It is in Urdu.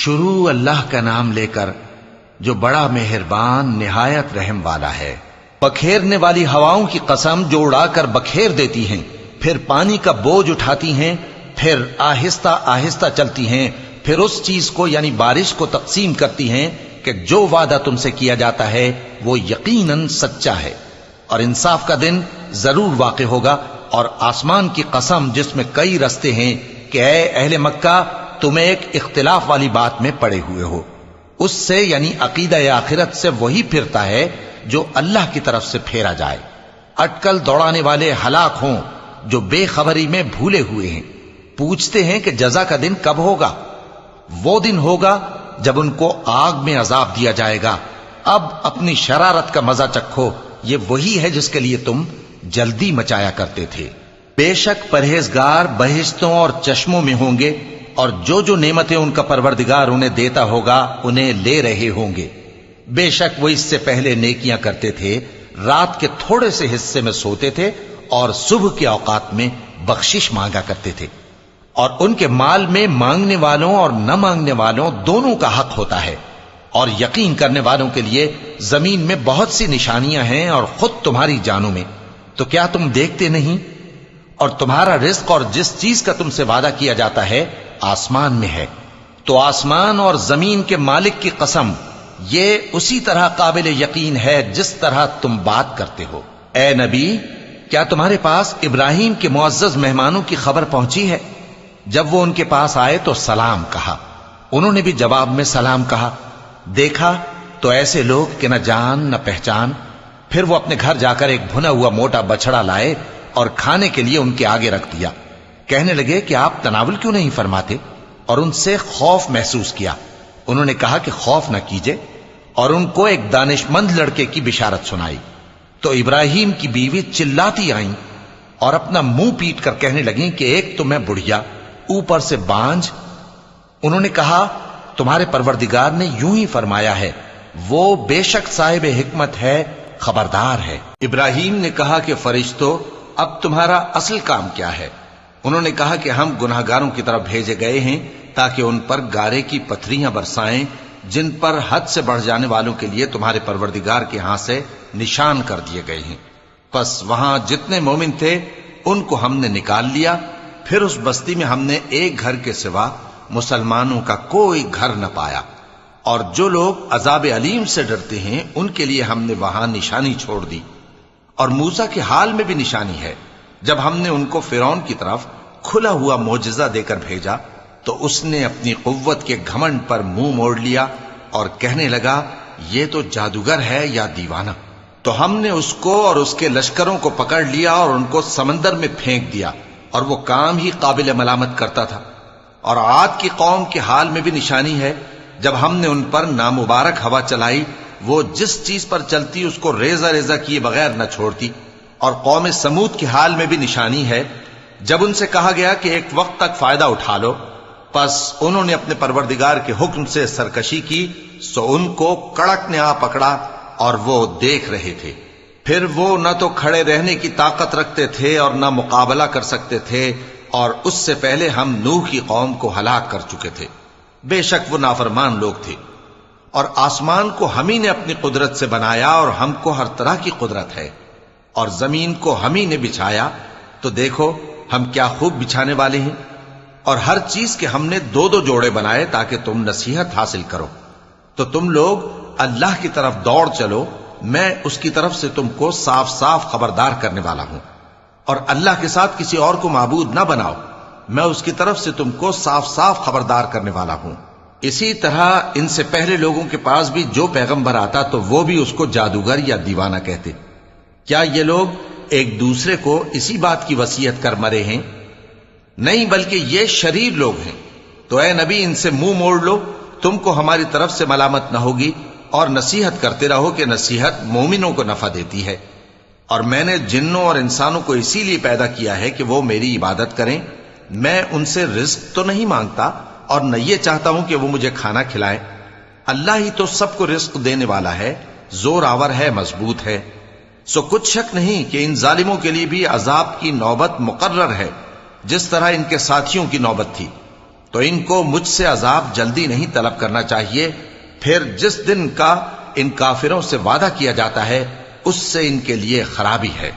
شروع اللہ کا نام لے کر جو بڑا مہربان نہایت رحم والا ہے۔ بکھیرنے والی ہواؤں کی قسم جو اڑا کر بکھیر دیتی ہیں، پھر پانی کا بوجھ اٹھاتی ہیں، پھر آہستہ آہستہ چلتی ہیں، پھر اس چیز کو یعنی بارش کو تقسیم کرتی ہیں کہ جو وعدہ تم سے کیا جاتا ہے وہ یقیناً سچا ہے، اور انصاف کا دن ضرور واقع ہوگا۔ اور آسمان کی قسم جس میں کئی رستے ہیں کہ اے اہل مکہ تم ایک اختلاف والی بات میں پڑے ہوئے ہو، اس سے یعنی عقیدہ آخرت سے وہی پھرتا ہے جو اللہ کی طرف سے پھیرا جائے۔ اٹکل دوڑانے والے ہلاک ہوں جو بے خبری میں بھولے ہوئے ہیں، پوچھتے ہیں کہ جزا کا دن کب ہوگا؟ وہ دن ہوگا جب ان کو آگ میں عذاب دیا جائے گا۔ اب اپنی شرارت کا مزہ چکھو، یہ وہی ہے جس کے لیے تم جلدی مچایا کرتے تھے۔ بے شک پرہیزگار بہشتوں اور چشموں میں ہوں گے، اور جو نعمتیں ان کا پروردگار انہیں دیتا ہوگا انہیں لے رہے ہوں گے۔ بے شک وہ اس سے پہلے نیکیاں کرتے تھے، رات کے تھوڑے سے حصے میں سوتے تھے اور صبح کے اوقات میں بخشش مانگا کرتے تھے، اور ان کے مال میں مانگنے والوں اور نہ مانگنے والوں دونوں کا حق ہوتا ہے۔ اور یقین کرنے والوں کے لیے زمین میں بہت سی نشانیاں ہیں اور خود تمہاری جانوں میں، تو کیا تم دیکھتے نہیں؟ اور تمہارا رزق اور جس چیز کا تم سے وعدہ کیا جاتا ہے آسمان میں ہے، تو آسمان اور زمین کے مالک کی قسم یہ اسی طرح قابل یقین ہے جس طرح تم بات کرتے ہو۔ اے نبی، کیا تمہارے پاس ابراہیم کے معزز مہمانوں کی خبر پہنچی ہے؟ جب وہ ان کے پاس آئے تو سلام کہا، انہوں نے بھی جواب میں سلام کہا۔ دیکھا تو ایسے لوگ کہ نہ جان نہ پہچان۔ پھر وہ اپنے گھر جا کر ایک بھنا ہوا موٹا بچڑا لائے اور کھانے کے لیے ان کے آگے رکھ دیا۔ کہنے لگے کہ آپ تناول کیوں نہیں فرماتے؟ اور ان سے خوف محسوس کیا۔ انہوں نے کہا کہ خوف نہ کیجے، اور ان کو ایک دانشمند لڑکے کی بشارت سنائی۔ تو ابراہیم کی بیوی چلاتی آئیں اور اپنا منہ پیٹ کر کہنے لگیں کہ ایک تو میں بڑھیا، اوپر سے بانجھ۔ انہوں نے کہا تمہارے پروردگار نے یوں ہی فرمایا ہے، وہ بے شک صاحب حکمت ہے، خبردار ہے۔ ابراہیم نے کہا کہ فرشتوں، اب تمہارا اصل کام کیا ہے؟ انہوں نے کہا کہ ہم گناہگاروں کی طرف بھیجے گئے ہیں تاکہ ان پر گارے کی پتھریاں برسائیں جن پر حد سے بڑھ جانے والوں کے لیے تمہارے پروردگار کے ہاں سے نشان کر دیے گئے ہیں۔ پس وہاں جتنے مومن تھے ان کو ہم نے نکال لیا، پھر اس بستی میں ہم نے ایک گھر کے سوا مسلمانوں کا کوئی گھر نہ پایا، اور جو لوگ عذاب علیم سے ڈرتے ہیں ان کے لیے ہم نے وہاں نشانی چھوڑ دی۔ اور موسیٰ کے حال میں بھی نشانی ہے، جب ہم نے ان کو فرعون کی طرف کھلا ہوا معجزہ دے کر بھیجا تو اس نے اپنی قوت کے گھمنڈ پر منہ موڑ لیا اور کہنے لگا یہ تو جادوگر ہے یا دیوانہ۔ تو ہم نے اس کو اور اس کے لشکروں کو پکڑ لیا اور ان کو سمندر میں پھینک دیا، اور وہ کام ہی قابل ملامت کرتا تھا۔ اور عاد کی قوم کے حال میں بھی نشانی ہے، جب ہم نے ان پر نامبارک ہوا چلائی، وہ جس چیز پر چلتی اس کو ریزہ ریزہ کیے بغیر نہ چھوڑتی۔ اور قوم سمود کے حال میں بھی نشانی ہے، جب ان سے کہا گیا کہ ایک وقت تک فائدہ اٹھا لو، پس انہوں نے اپنے پروردگار کے حکم سے سرکشی کی، سو ان کو کڑک نے آ پکڑا اور وہ دیکھ رہے تھے۔ پھر وہ نہ تو کھڑے رہنے کی طاقت رکھتے تھے اور نہ مقابلہ کر سکتے تھے، اور اس سے پہلے ہم نوح کی قوم کو ہلاک کر چکے تھے۔ بے شک وہ نافرمان لوگ تھے۔ اور آسمان کو ہم ہی نے اپنی قدرت سے بنایا، اور ہم کو ہر طرح کی قدرت ہے، اور زمین کو ہم ہی نے بچھایا، تو دیکھو ہم کیا خوب بچھانے والے ہیں۔ اور ہر چیز کے ہم نے دو دو جوڑے بنائے تاکہ تم نصیحت حاصل کرو۔ تو تم لوگ اللہ کی طرف دوڑ چلو، میں اس کی طرف سے تم کو صاف صاف خبردار کرنے والا ہوں۔ اور اللہ کے ساتھ کسی اور کو معبود نہ بناؤ، میں اس کی طرف سے تم کو صاف صاف خبردار کرنے والا ہوں۔ اسی طرح ان سے پہلے لوگوں کے پاس بھی جو پیغمبر آتا تو وہ بھی اس کو جادوگر یا دیوانہ کہتے۔ کیا یہ لوگ ایک دوسرے کو اسی بات کی وصیت کر مرے ہیں؟ نہیں، بلکہ یہ شریر لوگ ہیں۔ تو اے نبی ان سے منہ موڑ لو، تم کو ہماری طرف سے ملامت نہ ہوگی، اور نصیحت کرتے رہو کہ نصیحت مومنوں کو نفع دیتی ہے۔ اور میں نے جنوں اور انسانوں کو اسی لیے پیدا کیا ہے کہ وہ میری عبادت کریں۔ میں ان سے رزق تو نہیں مانگتا، اور نہ یہ چاہتا ہوں کہ وہ مجھے کھانا کھلائیں۔ اللہ ہی تو سب کو رزق دینے والا ہے، زور آور ہے، مضبوط ہے۔ سو کچھ شک نہیں کہ ان ظالموں کے لیے بھی عذاب کی نوبت مقرر ہے، جس طرح ان کے ساتھیوں کی نوبت تھی۔ تو ان کو مجھ سے عذاب جلدی نہیں طلب کرنا چاہیے، پھر جس دن کا ان کافروں سے وعدہ کیا جاتا ہے اس سے ان کے لیے خرابی ہے۔